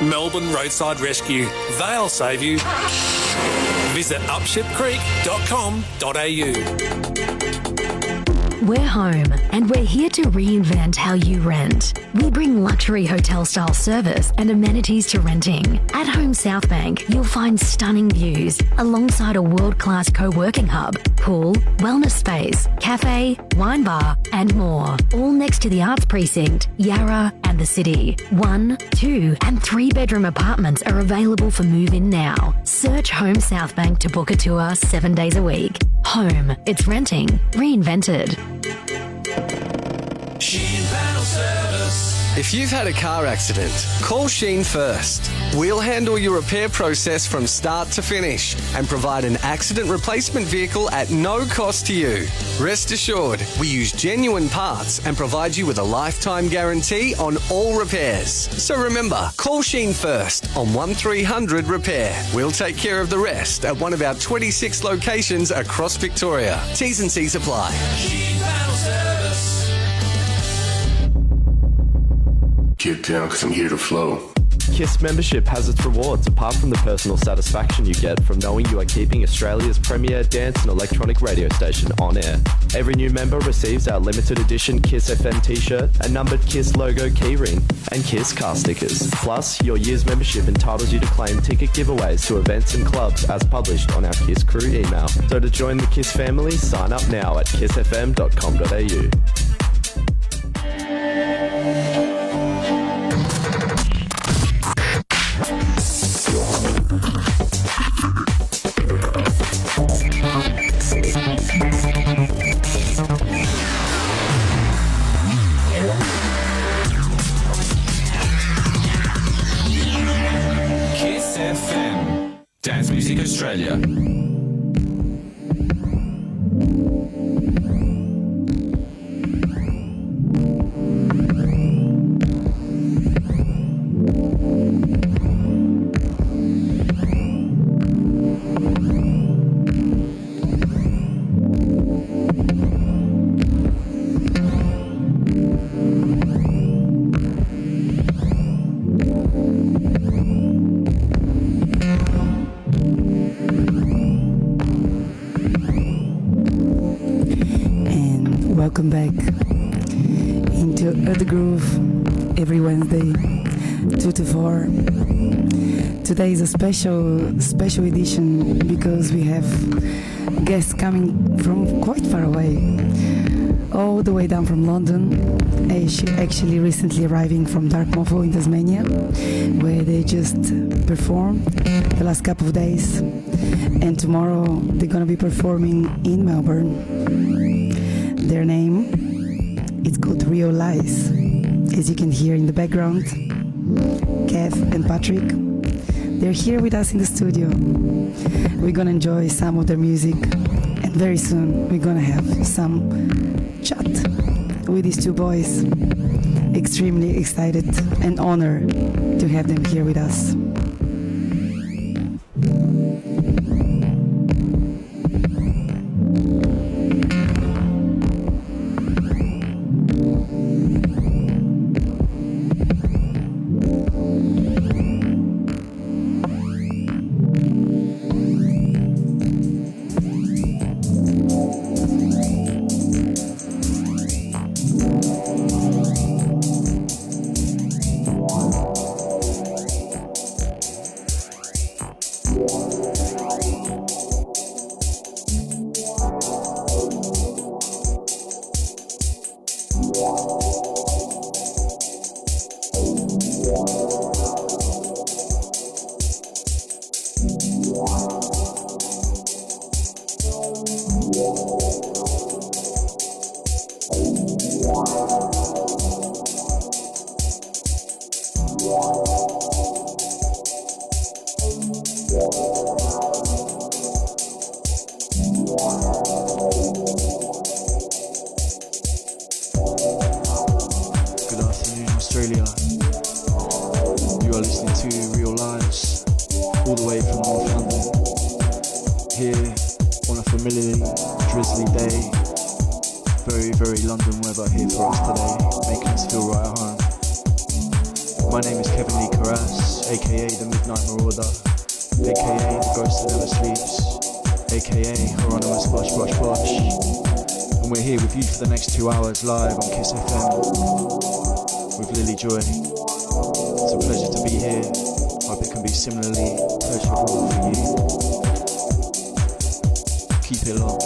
Melbourne Roadside Rescue. They'll save you. Visit upshipcreek.com.au. We're home and we're here to reinvent how you rent. We bring luxury hotel-style service and amenities to renting. At Home Southbank, you'll find stunning views alongside a world-class co-working hub, pool, wellness space, cafe, wine bar and more. All next to the Arts Precinct, Yarra and the city. 1, 2 and 3 bedroom apartments are available for move-in now. Search Home Southbank to book a tour 7 days a week. Home, it's renting, reinvented. Sheen Panel Service. If you've had a car accident, call Sheen first. We'll handle your repair process from start to finish and provide an accident replacement vehicle at no cost to you. Rest assured, we use genuine parts and provide you with a lifetime guarantee on all repairs. So remember, call Sheen first on 1300 Repair. We'll take care of the rest at one of our 26 locations across Victoria. T's and C's apply. Sheen Panel Service. Get down, because I'm here to flow. KISS membership has its rewards apart from the personal satisfaction you get from knowing you are keeping Australia's premier dance and electronic radio station on air. Every new member receives our limited edition KISS FM t-shirt, a numbered KISS logo keyring, and KISS car stickers. Plus, your year's membership entitles you to claim ticket giveaways to events and clubs as published on our KISS Crew email. So to join the KISS family, sign up now at kissfm.com.au. Kiss FM. Dance Music Australia. Welcome back into The Groove every Wednesday, 2 to 4. Today is a special edition because we have guests coming from quite far away, all the way down from London. Actually recently arriving from Dartmoor in Tasmania, where they just performed the last couple of days, and tomorrow they're gonna be performing in Melbourne. Their name, it's called Real Lies. As you can hear in the background, Kev and Patrick, they're here with us in the studio. We're gonna enjoy some of their music, and very soon we're gonna have some chat with these two boys. Extremely excited and honored to have them here with us. aka the Midnight Marauder, aka the Ghost that never sleeps, aka Hieronymus Bosh Bosh Bosh. And we're here with you for the next 2 hours live on Kiss FM with Lili Joy. It's a pleasure to be here. Hope it can be similarly pleasurable for you. Keep it locked.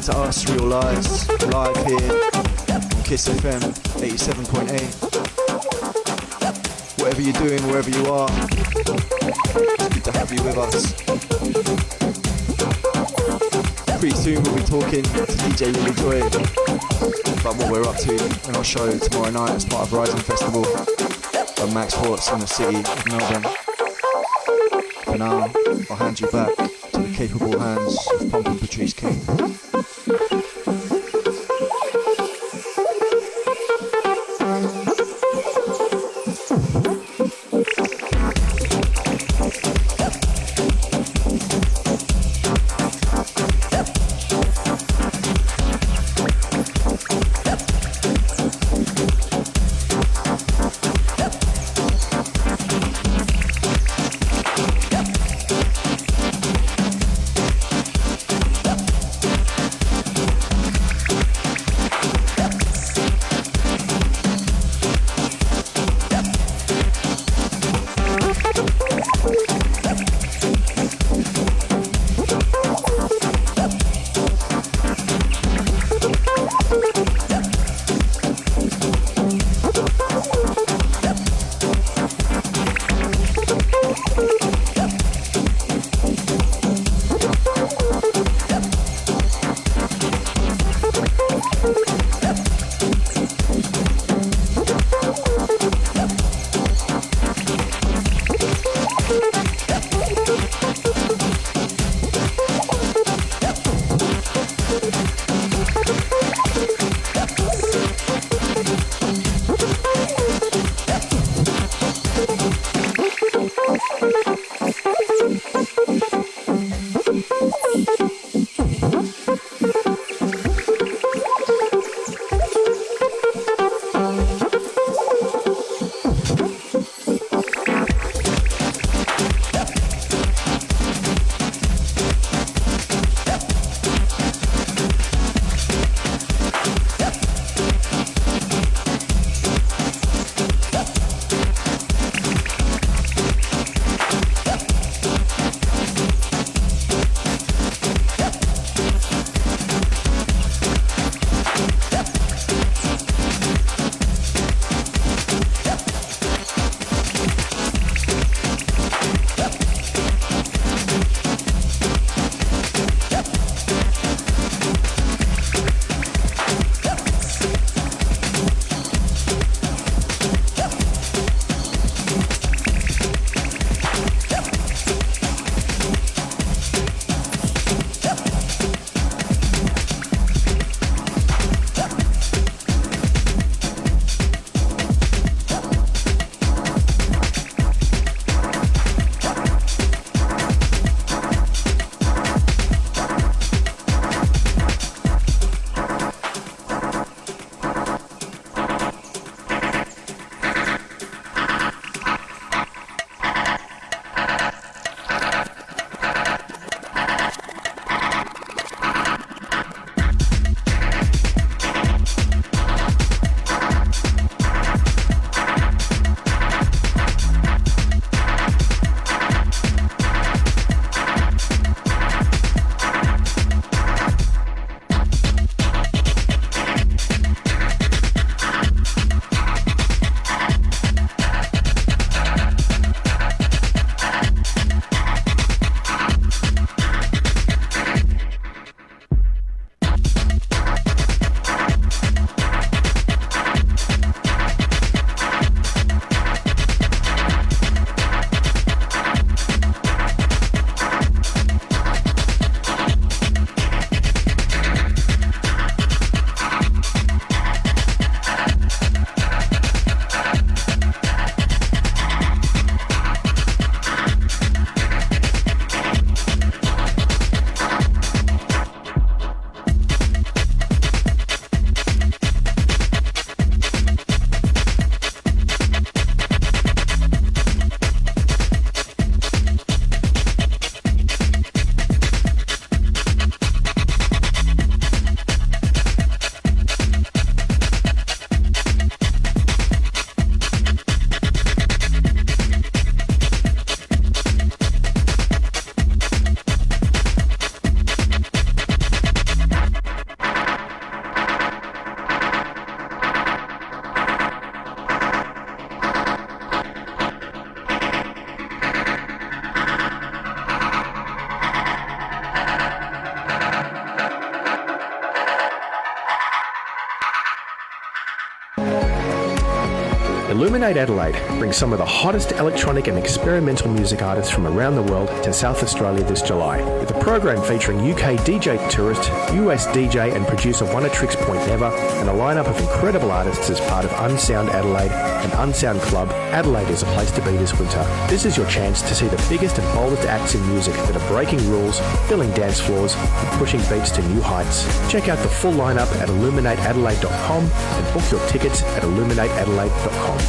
to us, Real Lies, live here on Kiss FM 87.8. Whatever you're doing, wherever you are, it's good to have you with us. Pretty soon we'll be talking to DJ Lili Joy about what we're up to in our show tomorrow night as part of Rising Festival at Max Forts in the city of Melbourne. For now, I'll hand you back to the capable hands of Pump and Patrice King. Illuminate Adelaide brings some of the hottest electronic and experimental music artists from around the world to South Australia this July, with a program featuring UK DJ Tourist, US DJ and producer One-A-Tricks Point Never, and a lineup of incredible artists as part of Unsound Adelaide and Unsound Club. Adelaide is a place to be this winter. This is your chance to see the biggest and boldest acts in music that are breaking rules, filling dance floors, and pushing beats to new heights. Check out the full lineup at illuminateadelaide.com and book your tickets at illuminateadelaide.com.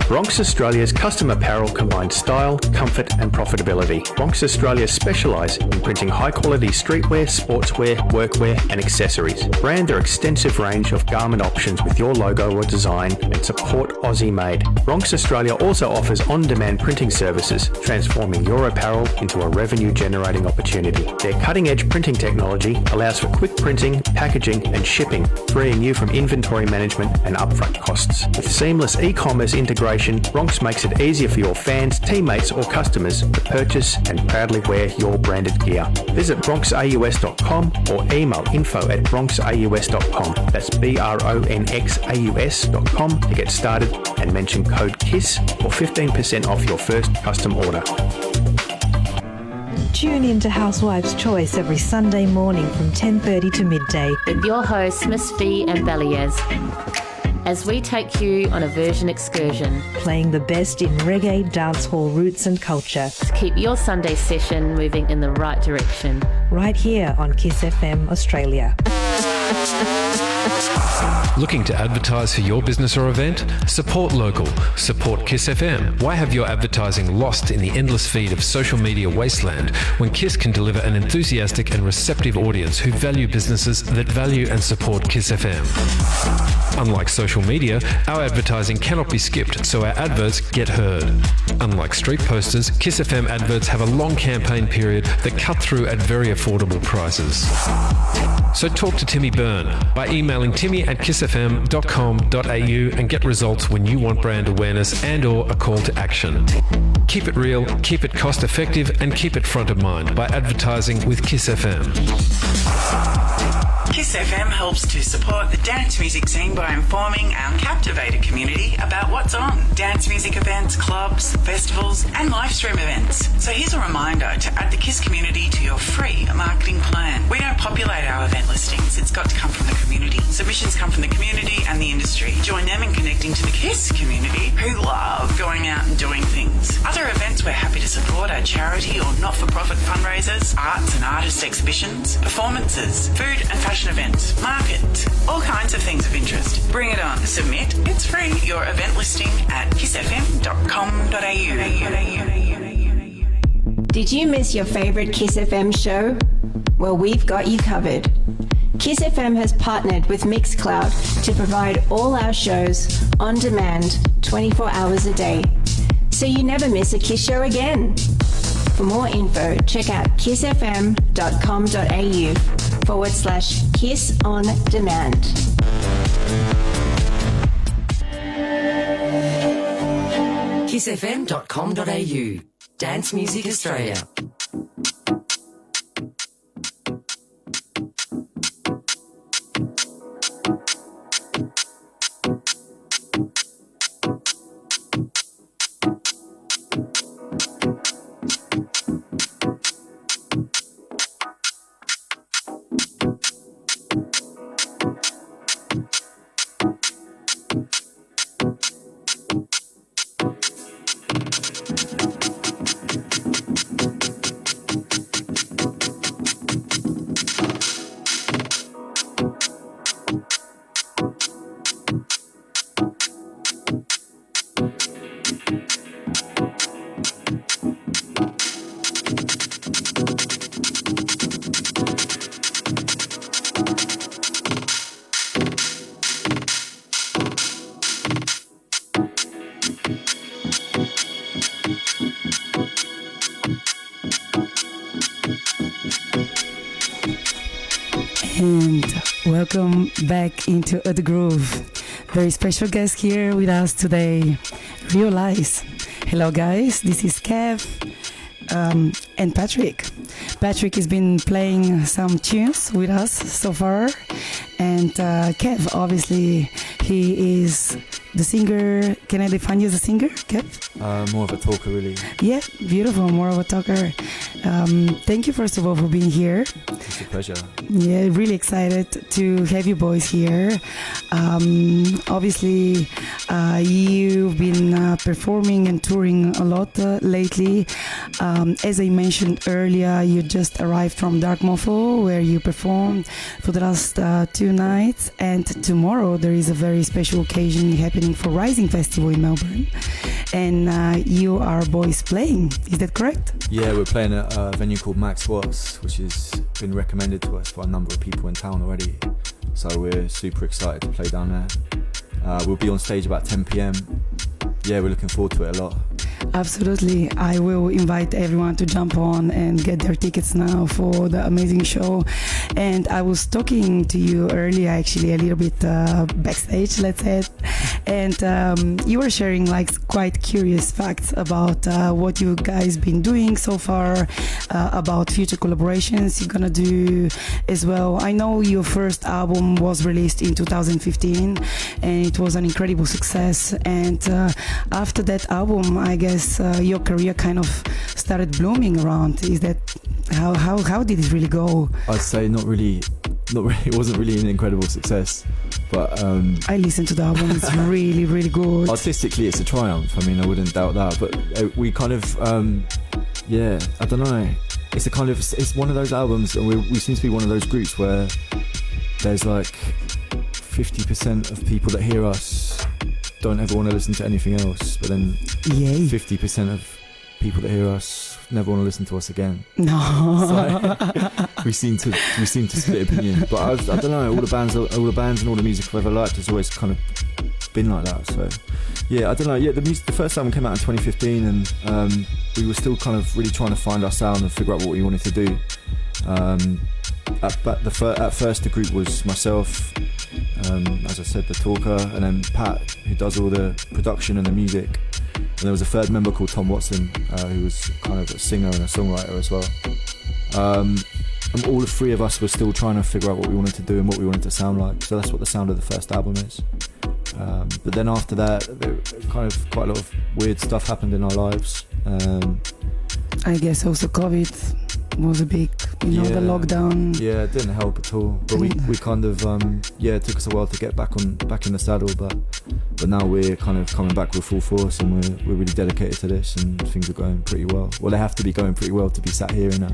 Bronx Australia's custom apparel combines style, comfort and profitability. Bronx Australia specialise in printing high-quality streetwear, sportswear, workwear and accessories. Brand their extensive range of garment options with your logo or design and support Aussie made. Bronx Australia also offers on-demand printing services, transforming your apparel into a revenue-generating opportunity. Their cutting-edge printing technology allows for quick printing, packaging and shipping, freeing you from inventory management and upfront costs. With seamless e-commerce integration, Bronx makes it easier for your fans, teammates or customers to purchase and proudly wear your branded gear. Visit bronxaus.com or email info@bronxaus.com. That's BRONXAUS.com to get started and mention code KISS for 15% off your first custom order. Tune in to Housewives' Choice every Sunday morning from 10:30 to midday with your hosts Miss Fee and Beliaz, as we take you on a version excursion, playing the best in reggae, dancehall roots and culture to keep your Sunday session moving in the right direction. Right here on Kiss FM Australia. Looking to advertise for your business or event? Support local. Support Kiss FM. Why have your advertising lost in the endless feed of social media wasteland when Kiss can deliver an enthusiastic and receptive audience who value businesses that value and support Kiss FM? Unlike social media, our advertising cannot be skipped, so our adverts get heard. Unlike street posters, Kiss FM adverts have a long campaign period that cut through at very affordable prices. So talk to Timmy Byrne by emailing timmy@kissfm.com.au and get results when you want brand awareness and or a call to action. Keep it real, keep it cost effective and keep it front of mind by advertising with Kiss FM. Kiss FM helps to support the dance music scene by informing our captivated community about what's on. Dance music events, clubs, festivals and live stream events. So here's a reminder to add the Kiss community to your free marketing plan. We don't populate our event listings. It's got to come from the community. Submissions come from the community and the industry. Join them in connecting to the Kiss community who love going out and doing things. Other events we're happy to support are charity or not-for-profit fundraisers, arts and artist exhibitions, performances, food and fashion events, market, all kinds of things of interest. Bring it on. Submit. It's free. Your event listing at kissfm.com.au. Did you miss your favourite Kiss FM show? Well, we've got you covered. Kiss FM has partnered with Mixcloud to provide all our shows on demand 24 hours a day, so you never miss a Kiss show again. For more info, check out kissfm.com.au/Kiss on Demand. kissfm.com.au. Dance Music Australia. And welcome back into The Groove. Very special guest here with us today, Realize. Hello guys, this is Kev and Patrick. Patrick has been playing some tunes with us so far, And Kev, obviously, he is the singer. Can I define you as a singer, Kev? More of a talker, really. Yeah, beautiful, more of a talker. Thank you, first of all, for being here. It's a pleasure. Yeah, really excited to have you boys here. Obviously, you've been performing and touring a lot lately. As I mentioned earlier, you just arrived from Darkmorpho, where you performed for the last 2 nights. And tomorrow there is a very special occasion happening for Rising Festival in Melbourne. And you are boys playing, is that correct? Yeah, we're playing at a venue called Max Watts, which has been recommended to us by a number of people in town already. So we're super excited to play down there. We'll be on stage about 10 p.m. Yeah, we're looking forward to it a lot. Absolutely. I will invite everyone to jump on and get their tickets now for the amazing show. And I was talking to you earlier, actually, a little bit backstage, let's say. And you were sharing like quite curious facts about what you guys been doing so far, about future collaborations you're gonna do as well. I know your first album was released in 2015 and it was an incredible success. And after that album, I guess your career kind of started blooming around. Is that how did it really go? I'd say not really. It wasn't really an incredible success, but I listened to the album. It's really, really good. Artistically, it's a triumph. I mean, I wouldn't doubt that. But we kind of, yeah, I don't know. It's one of those albums, and we seem to be one of those groups where there's like 50% of people that hear us don't ever want to listen to anything else, but then 50% of people that hear us never want to listen to us again. No, so, we seem to split opinion. But I don't know. All the bands and all the music I've ever liked has always kind of been like that. So yeah, I don't know. Yeah, the first album came out in 2015, and we were still kind of really trying to find our sound and figure out what we wanted to do. At first, the group was myself, as I said, the talker, and then Pat, who does all the production and the music. And there was a third member called Tom Watson, who was kind of a singer and a songwriter as well. And all the 3 of us were still trying to figure out what we wanted to do and what we wanted to sound like. So that's what the sound of the first album is. But then after that, kind of quite a lot of weird stuff happened in our lives. I guess also COVID was a big, the lockdown. Yeah, it didn't help at all. But we kind of, it took us a while to get back in the saddle. But now we're kind of coming back with full force, and we're really dedicated to this, and things are going pretty well. Well, they have to be going pretty well to be sat here in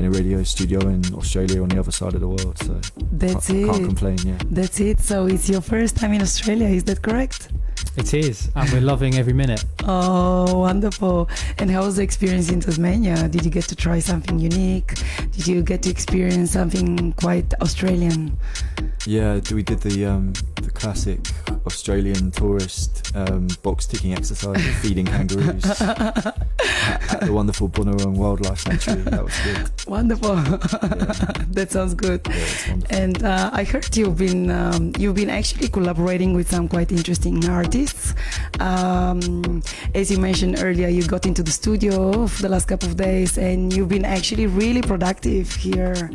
a radio studio in Australia on the other side of the world. So that's it. Can't complain. Yeah, that's it. So it's your first time in Australia, is that correct? It is, and we're loving every minute. Oh, wonderful. And how was the experience in Tasmania? Did you get to try something unique? Did you get to experience something quite Australian? Yeah, we did the classic Australian tourist box ticking exercise of feeding kangaroos at the wonderful Bunurong Wildlife Sanctuary. That was good. Wonderful. Yeah. That sounds good. Yeah, it's wonderful. And I heard you've been actually collaborating with some quite interesting artists. As you mentioned earlier, you got into the studio for the last couple of days, and you've been actually really productive here.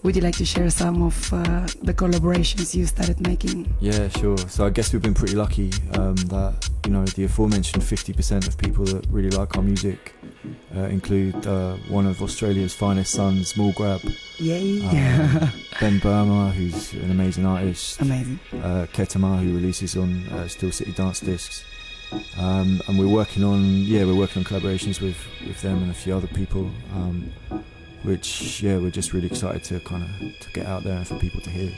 Would you like to share some of the collaborations you started making? Yeah, sure. So I guess we've been pretty lucky that the aforementioned 50% of people that really like our music include one of Australia's finest sons, Small Grab. Yay! Ben Burma, who's an amazing artist. Amazing. Ketama, who releases on Still City Dance discs. And we're working on collaborations with them and a few other people. Which we're just really excited to get out there and for people to hear.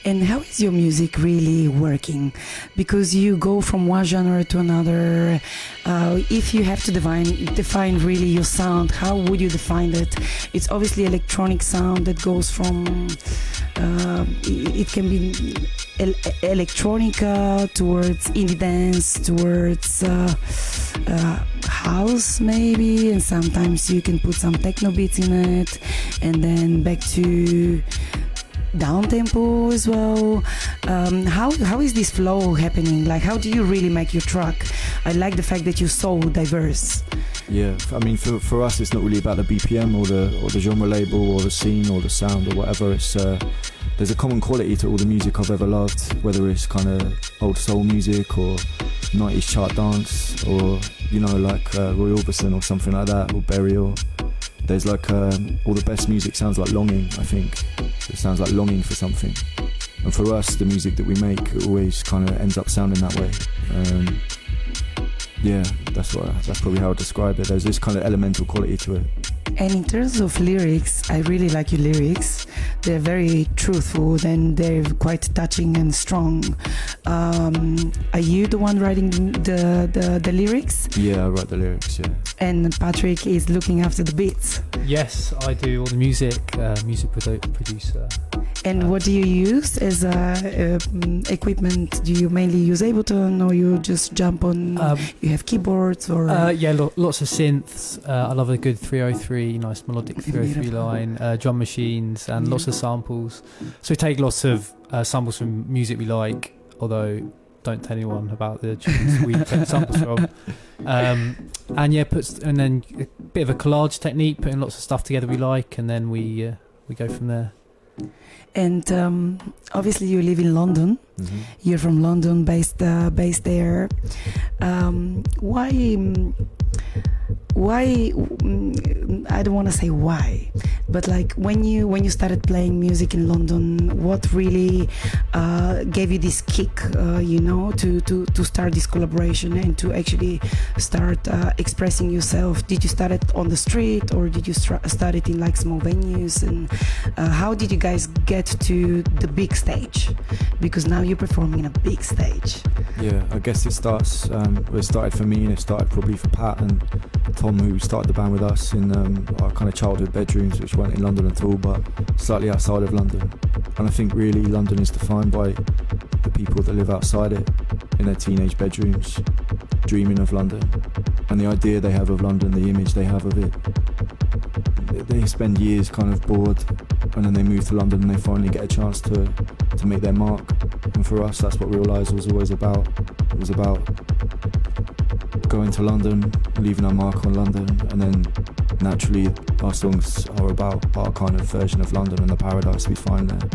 And how is your music really working? Because you go from one genre to another. If you have to define really your sound, how would you define it? It's obviously electronic sound that goes from it can be electronica towards indie dance, towards house maybe, and sometimes you can put some techno beats in it, and then back to down tempo as well. How is this flow happening? Like, how do you really make your track? I like the fact that you're so diverse. Yeah, I mean, for us, it's not really about the BPM or the genre label or the scene or the sound or whatever. It's there's a common quality to all the music I've ever loved, whether it's kind of old soul music or 90s chart dance or, you know, like Roy Orbison or something like that, or Burial. There's like all the best music sounds like longing, I think. It sounds like longing for something. And for us, the music that we make, it always kind of ends up sounding that way. Yeah, that's probably how I describe it. There's this kind of elemental quality to it. And in terms of lyrics, I really like your lyrics. They're very truthful and they're quite touching and strong. Are you the one writing the lyrics? Yeah, I write the lyrics, yeah. And Patrick is looking after the beats? Yes, I do all the music, producer. And what do you use as equipment? Do you mainly use Ableton, or you just jump on, you have keyboards or? Lots of synths. I love a good 303, nice melodic 303 line, drum machines and lots of samples. So we take lots of samples from music we like, although don't tell anyone about the tunes we take samples from. And then a bit of a collage technique, putting lots of stuff together we like, and then we go from there. And obviously you live in London. Mm-hmm. You're from London, based there. Why? I don't want to say why, but like when you started playing music in London, what really gave you this kick, to start this collaboration and to actually start expressing yourself? Did you start it on the street, or did you start it in like small venues? And how did you guys get to the big stage? Because now you're performing in a big stage. Yeah, I guess it started for me, and it started probably for Pat and Tom, who started the band with us in our kind of childhood bedrooms, which weren't in London at all, but slightly outside of London. And I think really London is defined by the people that live outside it, in their teenage bedrooms, dreaming of London. And the idea they have of London, the image they have of it. They spend years kind of bored, and then they move to London and they finally get a chance to make their mark. And for us, that's what Real Lies was always about. It was about going to London, leaving our mark on London, and then naturally our songs are about our kind of version of London and the paradise we find there.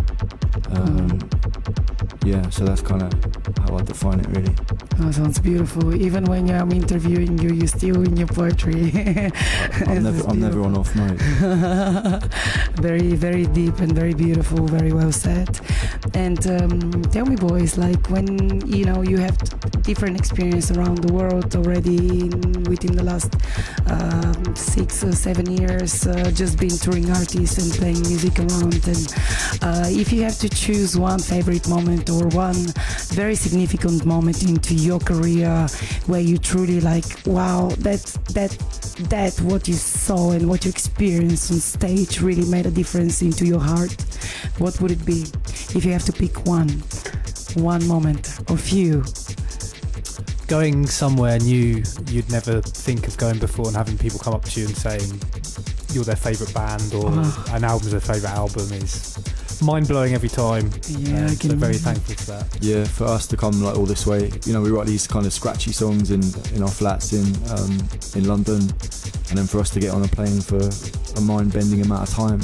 Yeah, so that's kind of how I define it, really. Oh, sounds beautiful. Even when I'm interviewing you, you're still in your poetry. I'm never on off mode. Very, very deep and very beautiful, very well said. And tell me, boys, like when you have different experience around the world already within the last 6 or 7 years, just being touring artists and playing music around. And if you have to choose one favorite moment or one very significant moment into your career where you truly like, wow, that what you saw and what you experienced on stage really made a difference into your heart, what would it be? If you have to pick one moment or few. Going somewhere new you'd never think of going before, and having people come up to you and saying you're their favourite band or an album's their favourite album is mind-blowing every time. Yeah, so very thankful for that. Yeah, for us to come like all this way, we write these kind of scratchy songs in our flats in London, and then for us to get on a plane for a mind-bending amount of time.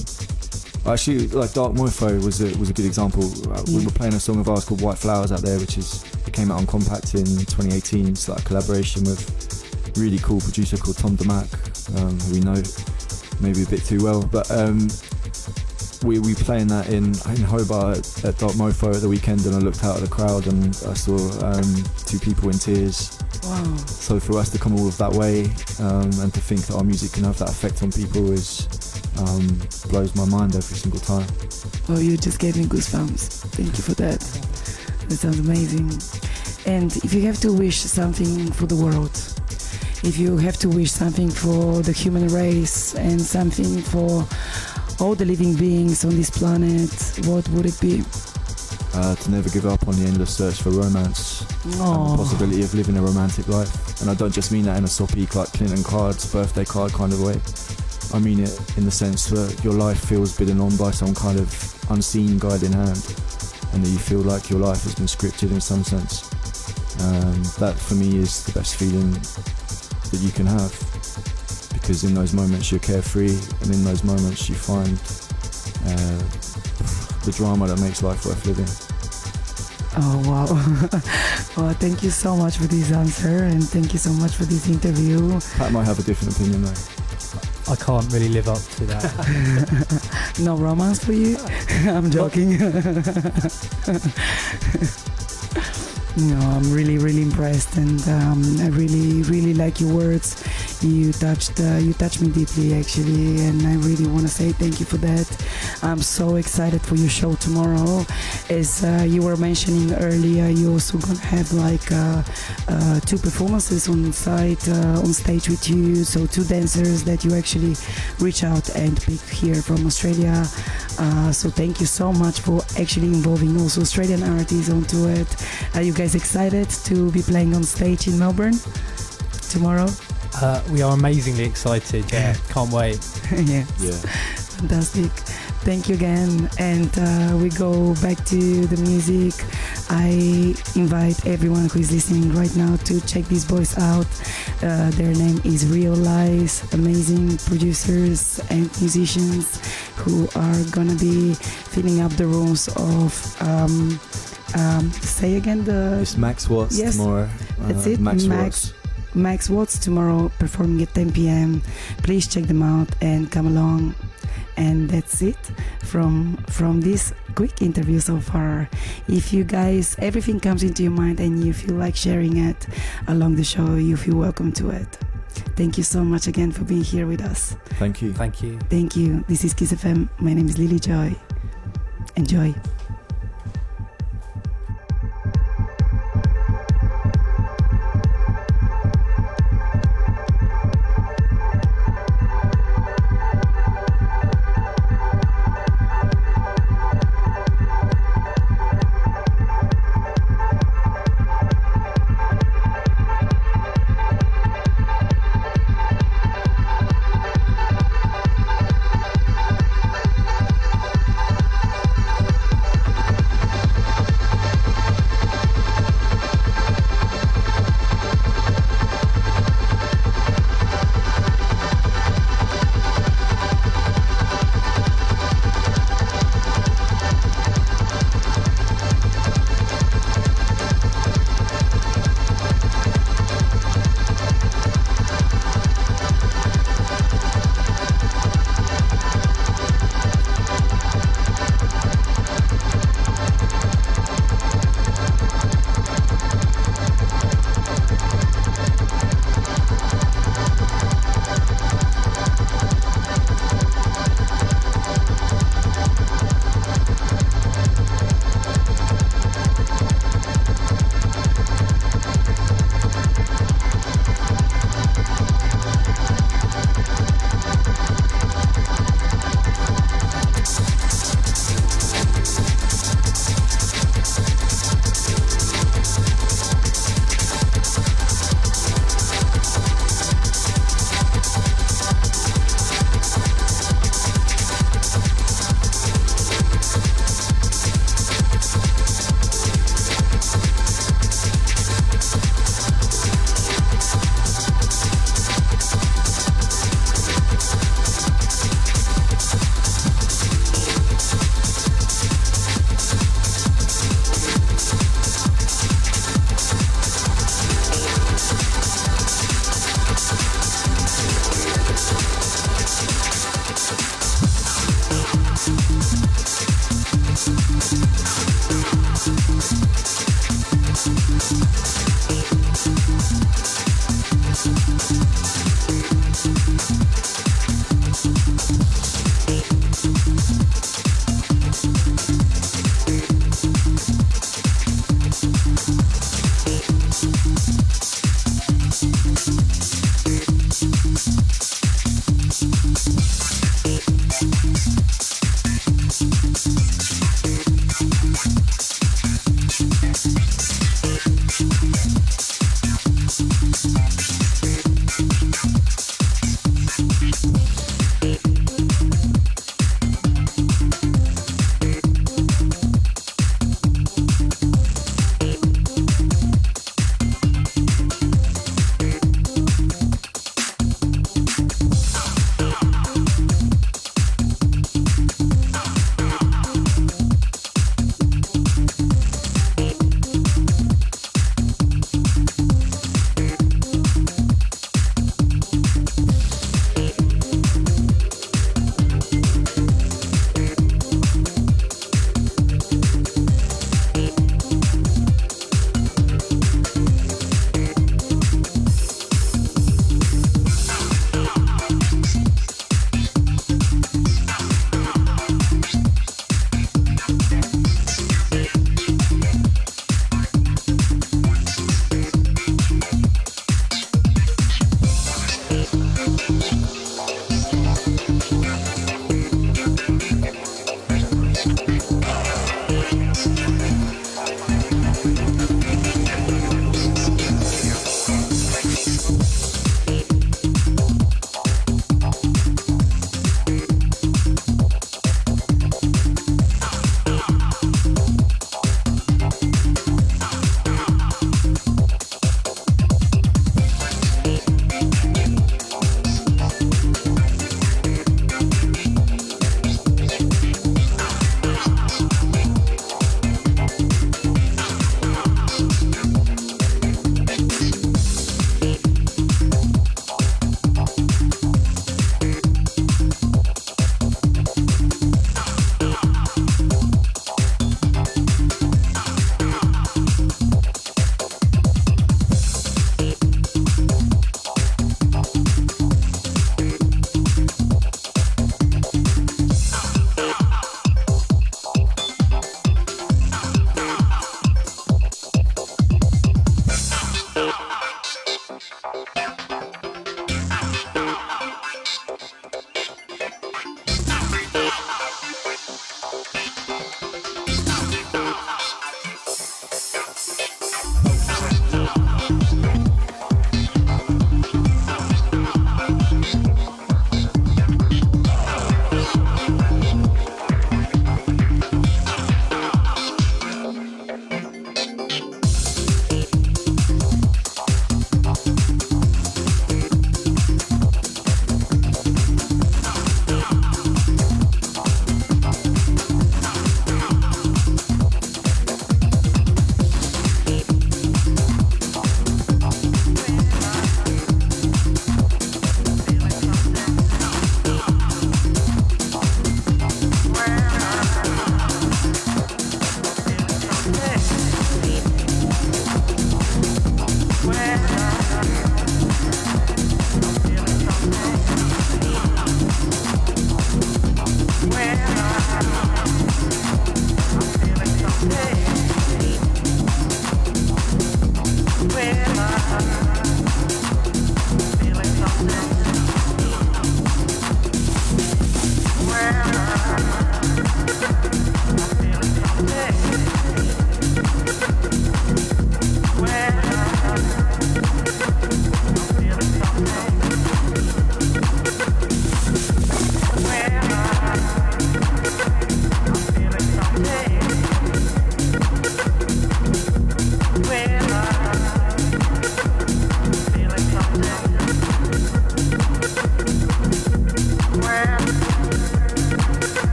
Actually, like Dark Mofo was a good example. We were playing a song of ours called White Flowers out there, which came out on Compact in 2018. It's like a collaboration with a really cool producer called Tom DeMac, who we know maybe a bit too well, but we playing that in Hobart at Dark Mofo at the weekend, and I looked out at the crowd and I saw 2 people in tears. Wow. So for us to come all of that way and to think that our music can have that effect on people blows my mind every single time. Oh, you just gave me goosebumps. Thank you for that. That sounds amazing. And if you have to wish something for the world, if you have to wish something for the human race and something for all the living beings on this planet, what would it be? To never give up on the endless search for romance and the possibility of living a romantic life. And I don't just mean that in a soppy like Clinton cards, birthday card kind of way. I mean it in the sense that your life feels bidden on by some kind of unseen guiding hand, and that you feel like your life has been scripted in some sense. That for me is the best feeling that you can have, because in those moments you're carefree, and in those moments you find the drama that makes life worth living. Oh wow. Well, thank you so much for this answer, and thank you so much for this interview. Pat might have a different opinion though. I can't really live up to that. No romance for you? I'm joking. No, I'm really, really impressed, and I really, really like your words. You touched me deeply, actually, and I really want to say thank you for that. I'm so excited for your show tomorrow. As you were mentioning earlier, you're also gonna have like 2 performances on site, on stage with you. So 2 dancers that you actually reach out and pick here from Australia. So thank you so much for actually involving also Australian artists onto it. Are you guys excited to be playing on stage in Melbourne tomorrow? We are amazingly excited. Yeah, can't wait. Yeah. Fantastic. Thank you again. And we go back to the music. I invite everyone who is listening right now to check these boys out. Their name is Real Lies. Amazing producers and musicians who are gonna be filling up the rooms of say again the... It's Max Watts tomorrow. That's it. Max Watts tomorrow performing at 10 p.m. Please check them out and come along. And that's it from this quick interview so far. If you guys, everything comes into your mind and you feel like sharing it along the show, you feel welcome to it. Thank you so much again for being here with us. Thank you. Thank you. Thank you. This is Kiss FM. My name is Lili Joy. Enjoy.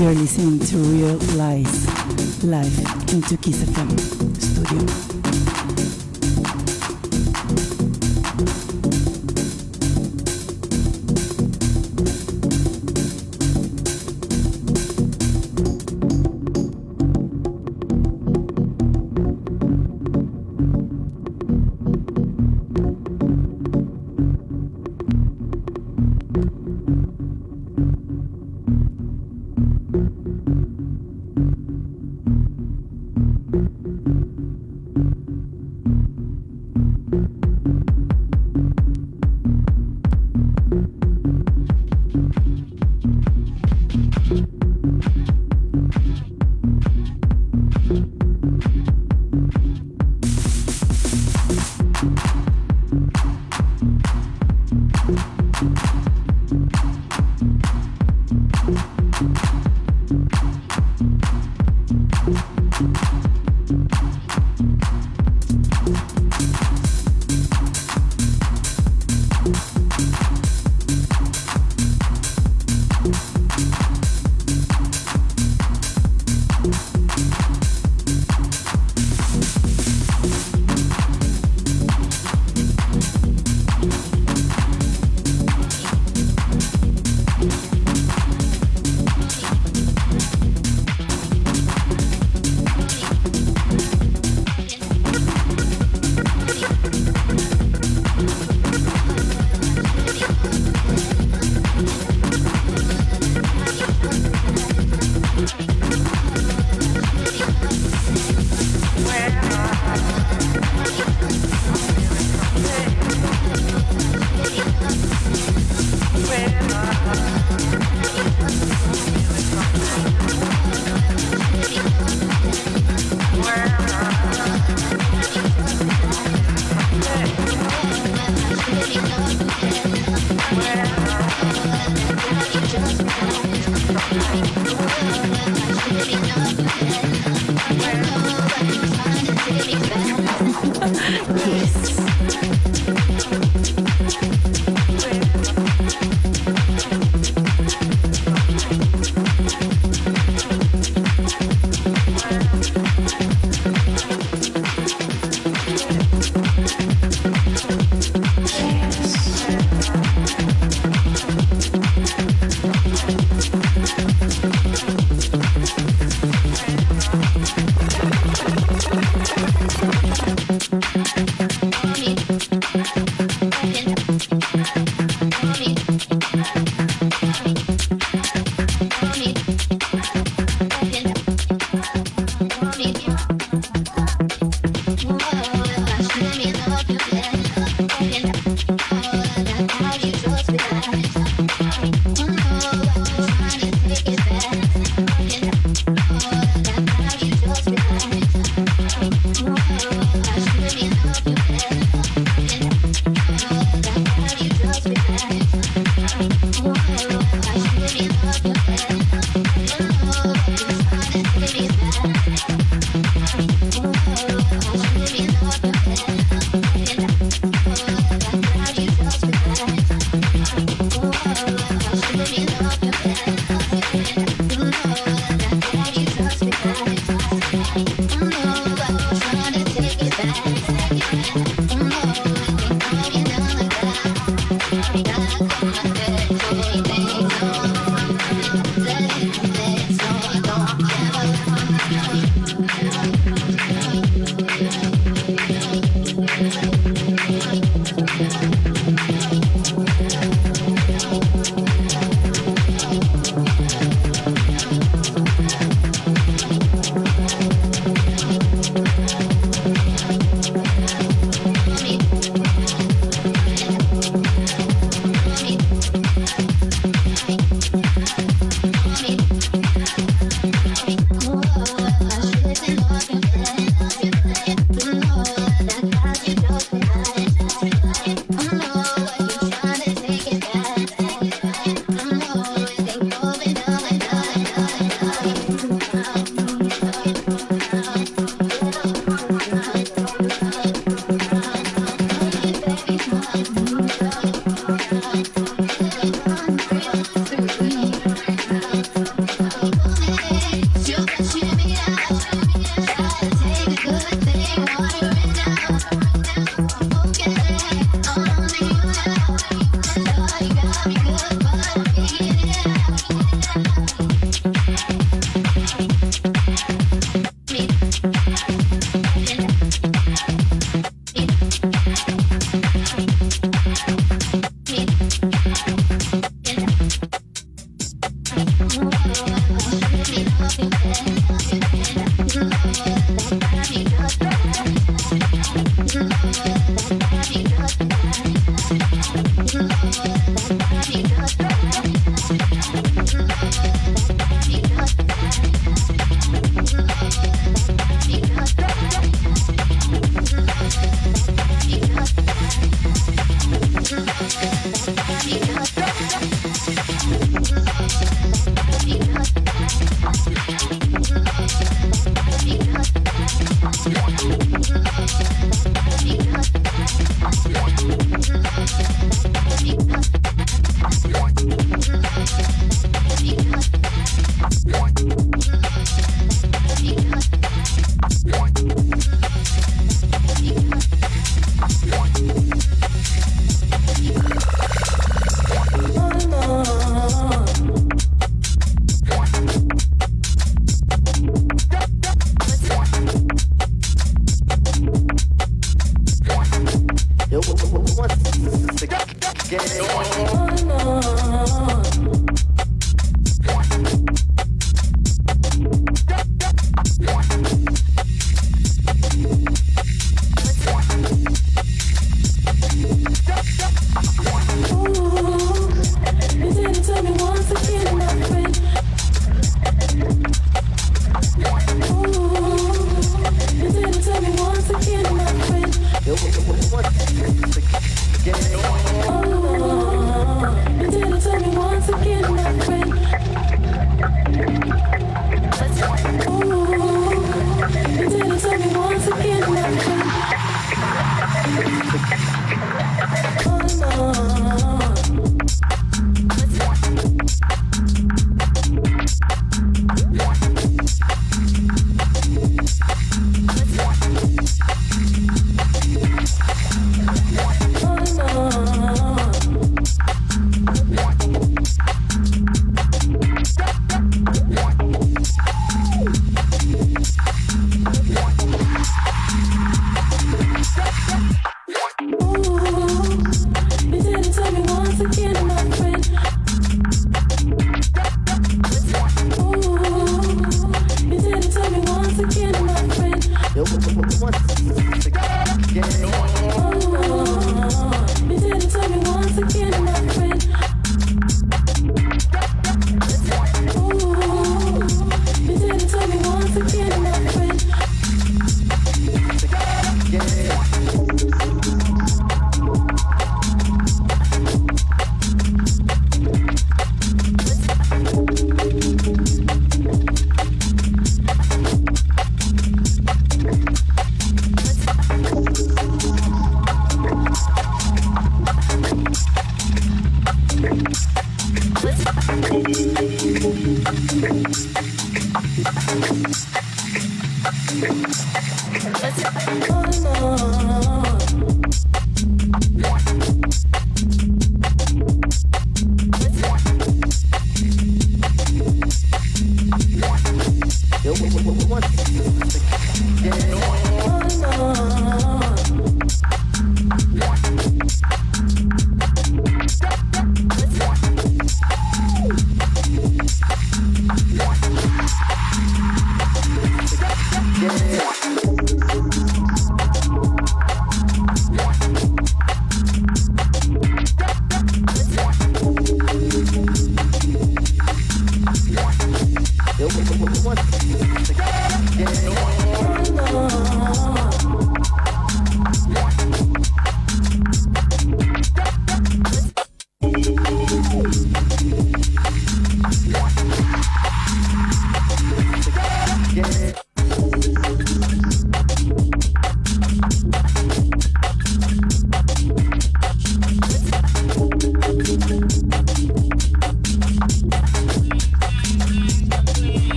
You're listening to Real Lies, live into Kiss FM studio.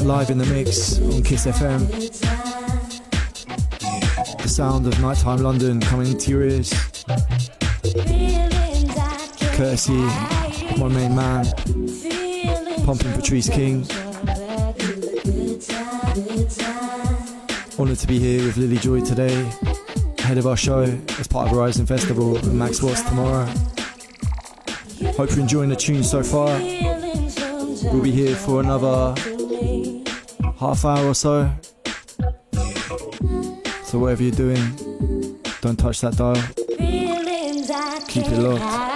live in the mix on Kiss FM. The sound of nighttime London coming into your ears. Courtesy of my main man, Pumping Patrice King. Honoured to be here with Lili Joy today, ahead of our show as part of Horizon Festival and Max Watts tomorrow. Hope you're enjoying the tune so far. We'll be here for another half hour or so. So whatever you're doing, don't touch that dial. Keep it locked.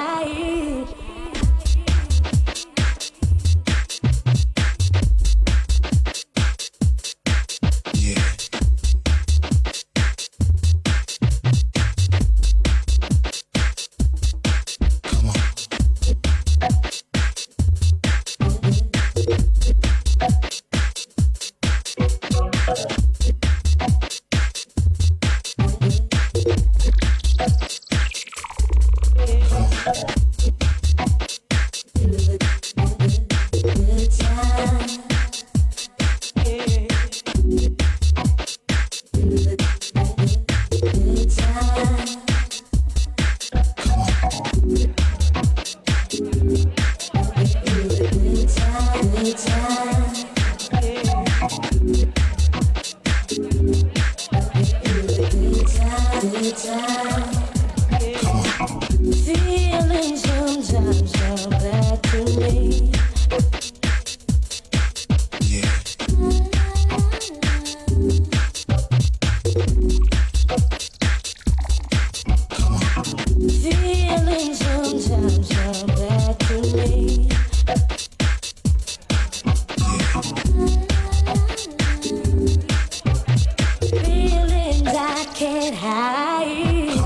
Can't hide.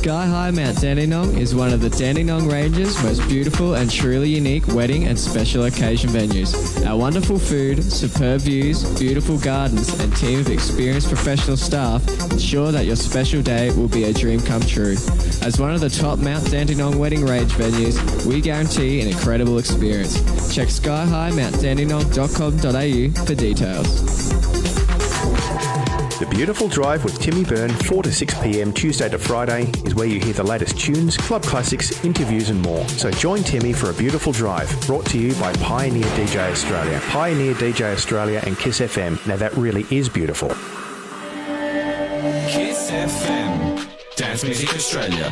Sky High Mount Dandenong is one of the Dandenong Range's most beautiful and truly unique wedding and special occasion venues. Our wonderful food, superb views, beautiful gardens and team of experienced professional staff ensure that your special day will be a dream come true. As one of the top Mount Dandenong wedding range venues, we guarantee an incredible experience. Check skyhighmountdandenong.com.au for details. The Beautiful Drive with Timmy Byrne, 4 to 6 p.m. Tuesday to Friday, is where you hear the latest tunes, club classics, interviews and more. So join Timmy for a beautiful drive, brought to you by Pioneer DJ Australia. Pioneer DJ Australia and Kiss FM. Now that really is beautiful. Kiss FM. Dance Music Australia.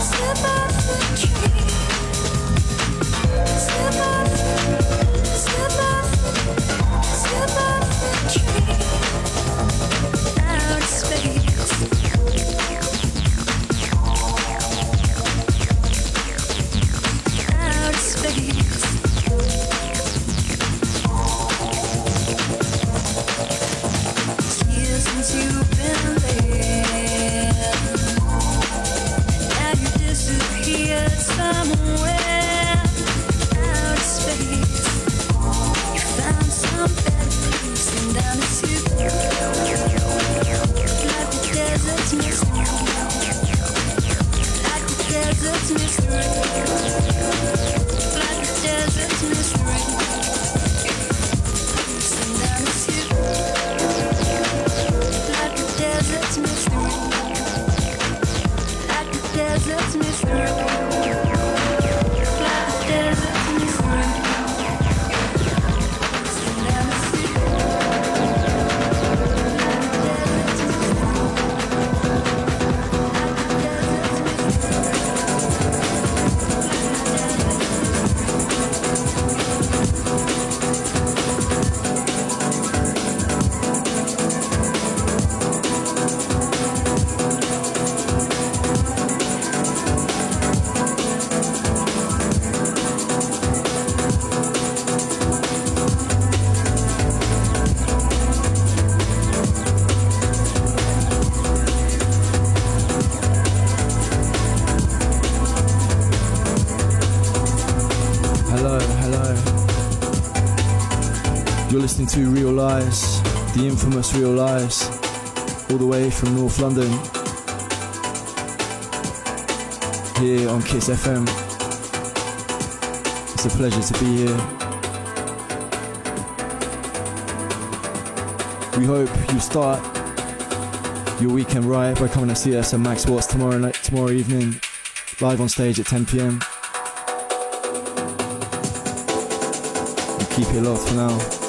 Step off the train. You're listening to Real Lies, the infamous Real Lies, all the way from North London, here on Kiss FM. It's a pleasure to be here. We hope you start your weekend right by coming to see us at Max Watts tomorrow evening, live on stage at 10 p.m. Keep it locked for now.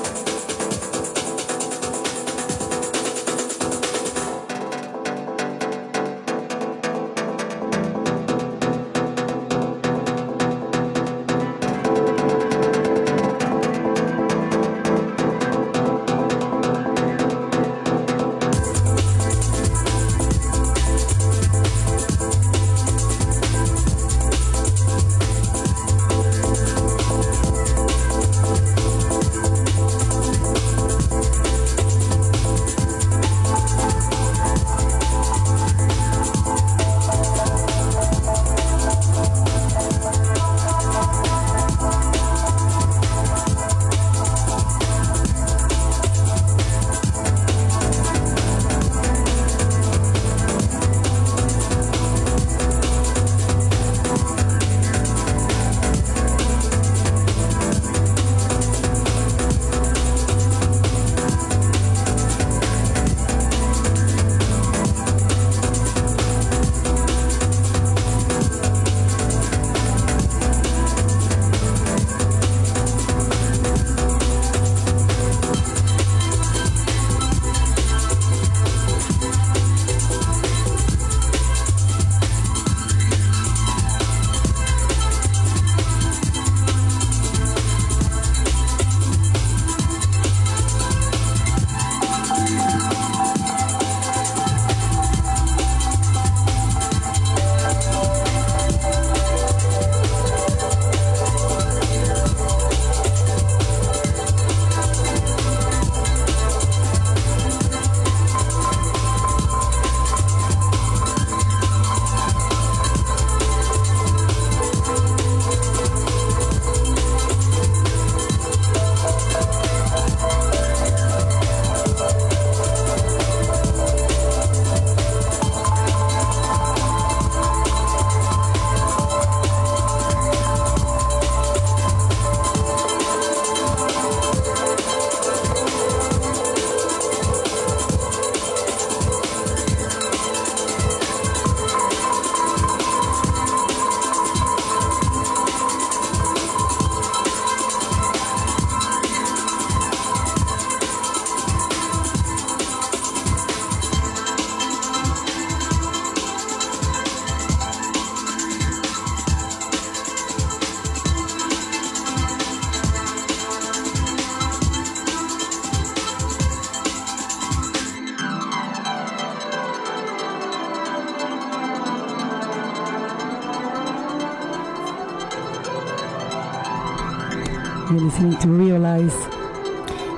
You're listening to Realize.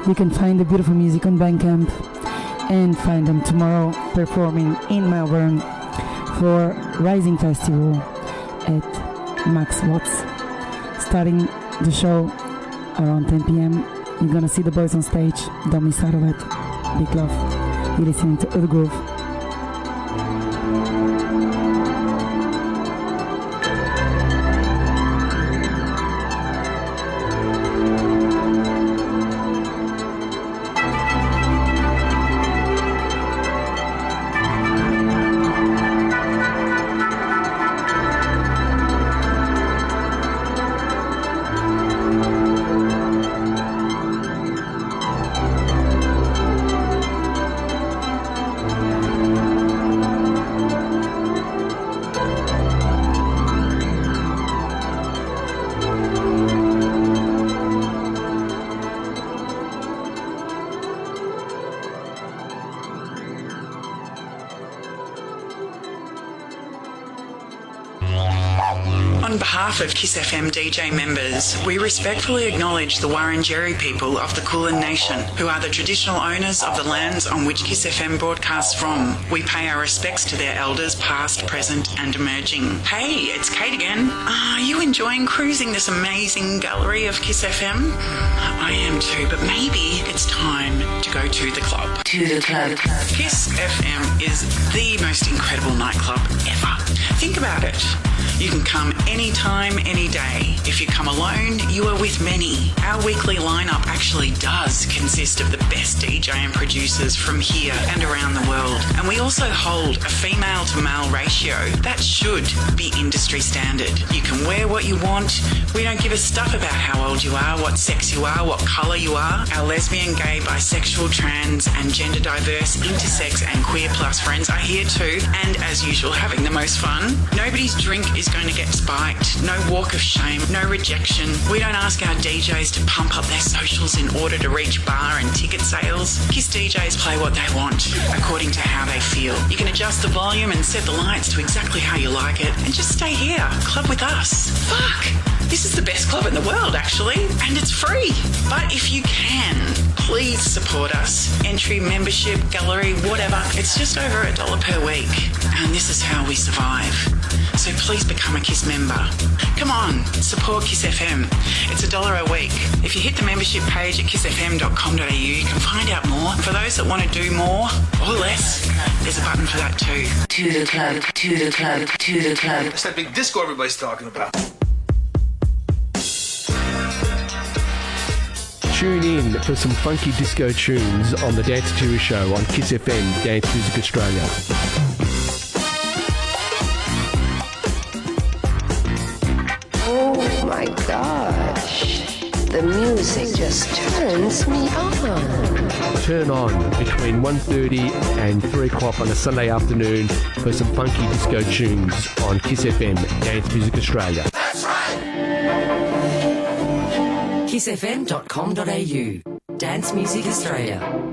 You can find the beautiful music on Bandcamp and find them tomorrow performing in Melbourne for Rising Festival at Max Watts. Starting the show around 10 p.m. You're gonna see the boys on stage. Don't miss out of it. Big love. You're listening to The Groove. On behalf of Kiss FM DJ members, we respectfully acknowledge the Wurundjeri people of the Kulin Nation, who are the traditional owners of the lands on which Kiss FM broadcasts from. We pay our respects to their elders past, present and emerging. Hey, it's Kate again. Are you enjoying cruising this amazing gallery of Kiss FM? I am too, but maybe it's time to go to the club. To the club. Kiss FM is the most incredible nightclub ever. Think about it. You can come anytime, any day. If you come alone, you are with many. Our weekly lineup actually does consist of the best DJ and producers from here and around the world. And we also hold a female to male ratio that should be industry standard. You can wear what you want. We don't give a stuff about how old you are, what sex you are, what colour you are. Our lesbian, gay, bisexual, trans and gender diverse, intersex and queer plus friends are here too. And as usual, having the most fun. Nobody's drink is going to get spiked. No walk of shame, no rejection. We don't ask our DJs to pump up their socials in order to reach bar and ticket sales. Kiss DJs play what they want, according to how they feel. You can adjust the volume and set the lights to exactly how you like it, and just stay here, club with us. Fuck! This is the best club in the world, actually, and it's free. But if you can, please support us. Entry, membership, gallery, whatever. It's just over $1 per week, and this is how we survive. So please become a KISS member. Come on, support KISS FM. It's $1 a week. If you hit the membership page at kissfm.com.au, you can find out more. For those that want to do more or less, there's a button for that too. To the club, to the club, to the club. That's that big disco everybody's talking about. Tune in for some funky disco tunes on the Dance Tour Show on Kiss FM Dance Music Australia. Oh my gosh, the music just turns me on. Turn on between 1:30 and 3 o'clock on a Sunday afternoon for some funky disco tunes on Kiss FM Dance Music Australia. That's right! kissfm.com.au. Dance Music Australia.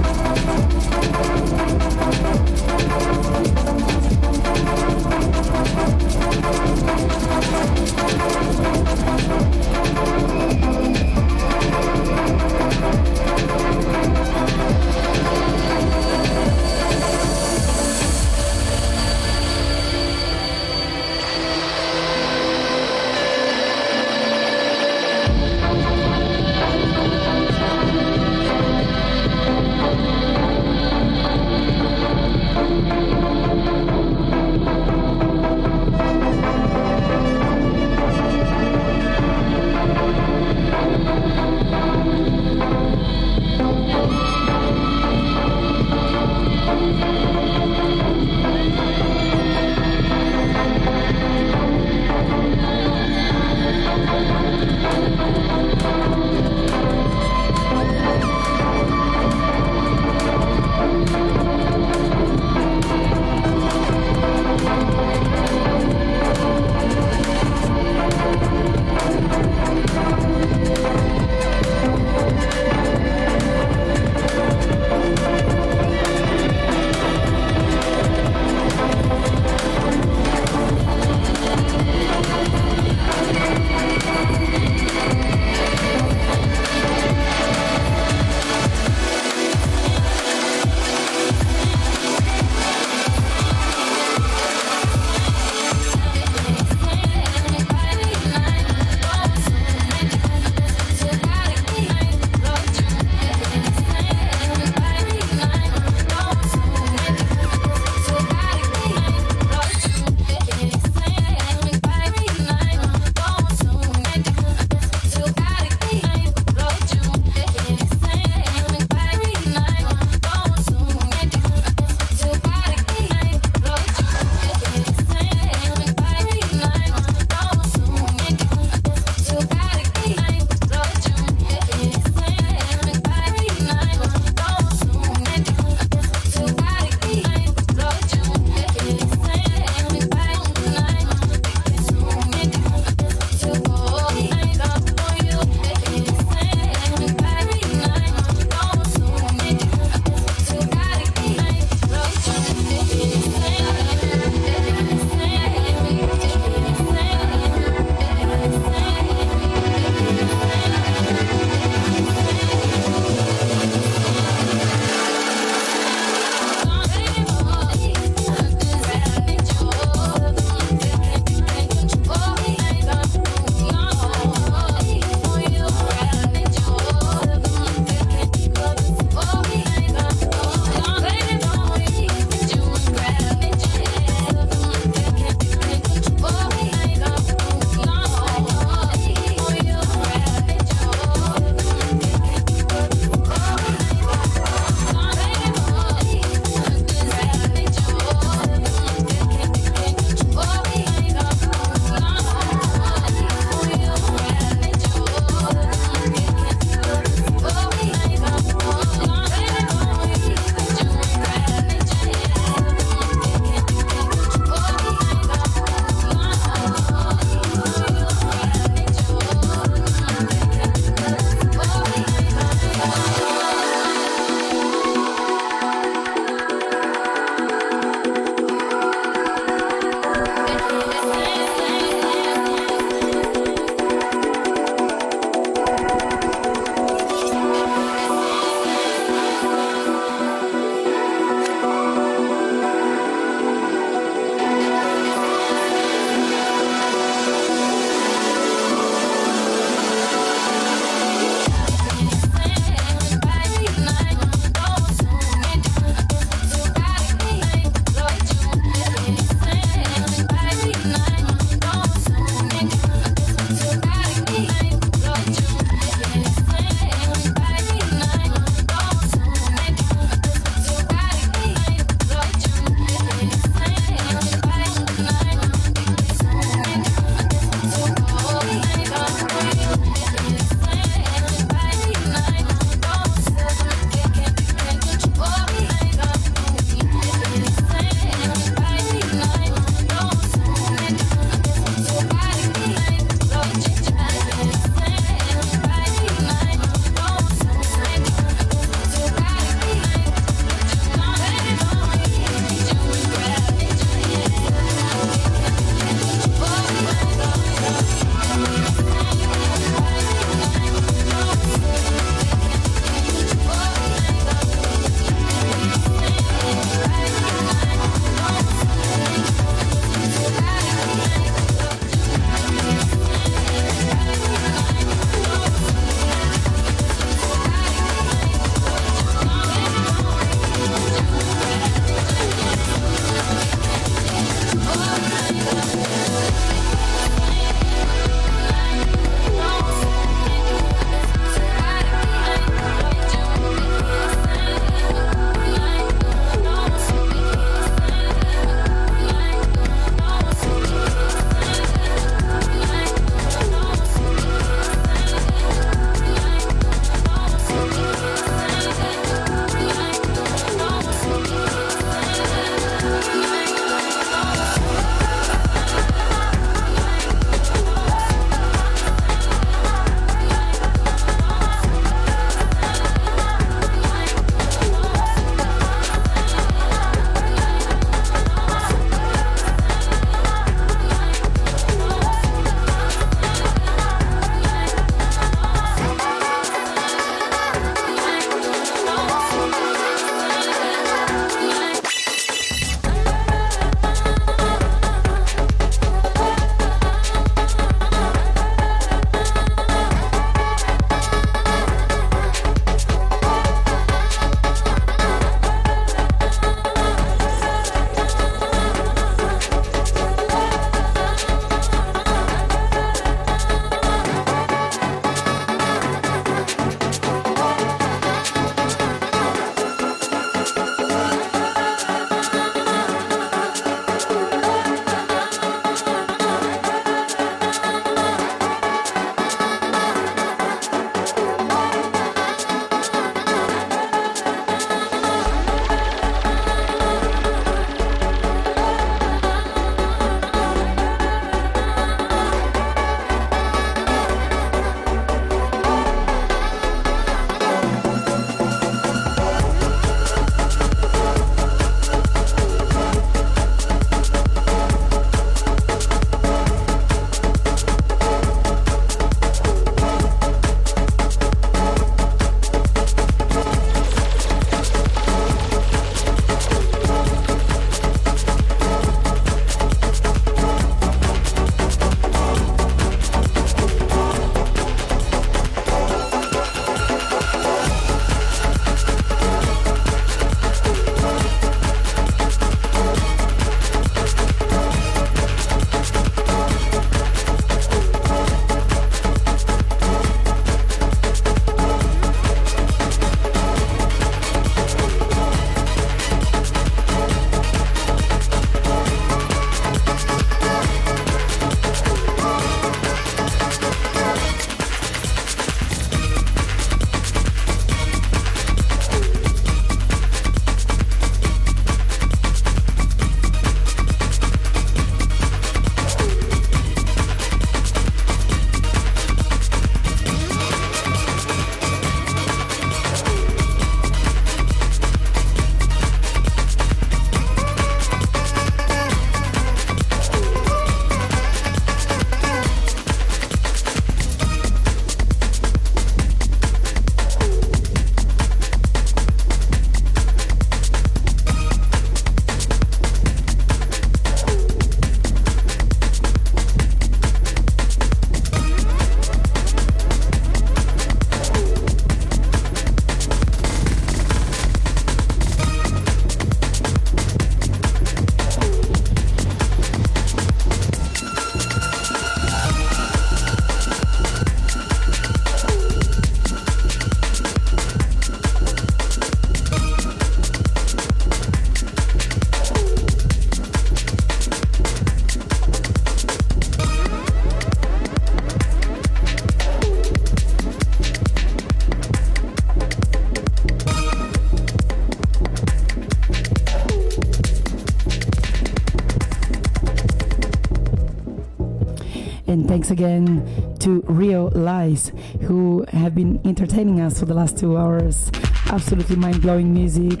thanks again to Real Lies, who have been entertaining us for the last 2 hours. Absolutely mind-blowing music.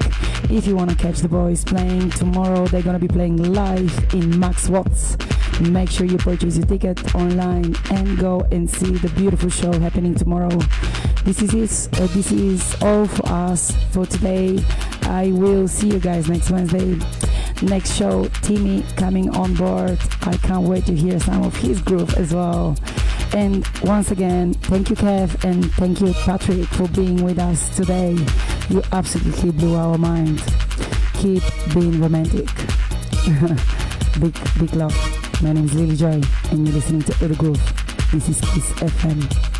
If you want to catch the boys playing tomorrow, they're going to be playing live in Max Watts. Make sure you purchase your ticket online and go and see the beautiful show happening tomorrow. This is all for us for today. I will see you guys next Wednesday. Next show, Timmy coming on board. I can't wait to hear some of his groove as well. And once again, thank you, Kev, and thank you, Patrick, for being with us today. You absolutely blew our mind. Keep being romantic. Big love. My name is Lili Joy, and you're listening to The Groove. This is Kiss FM.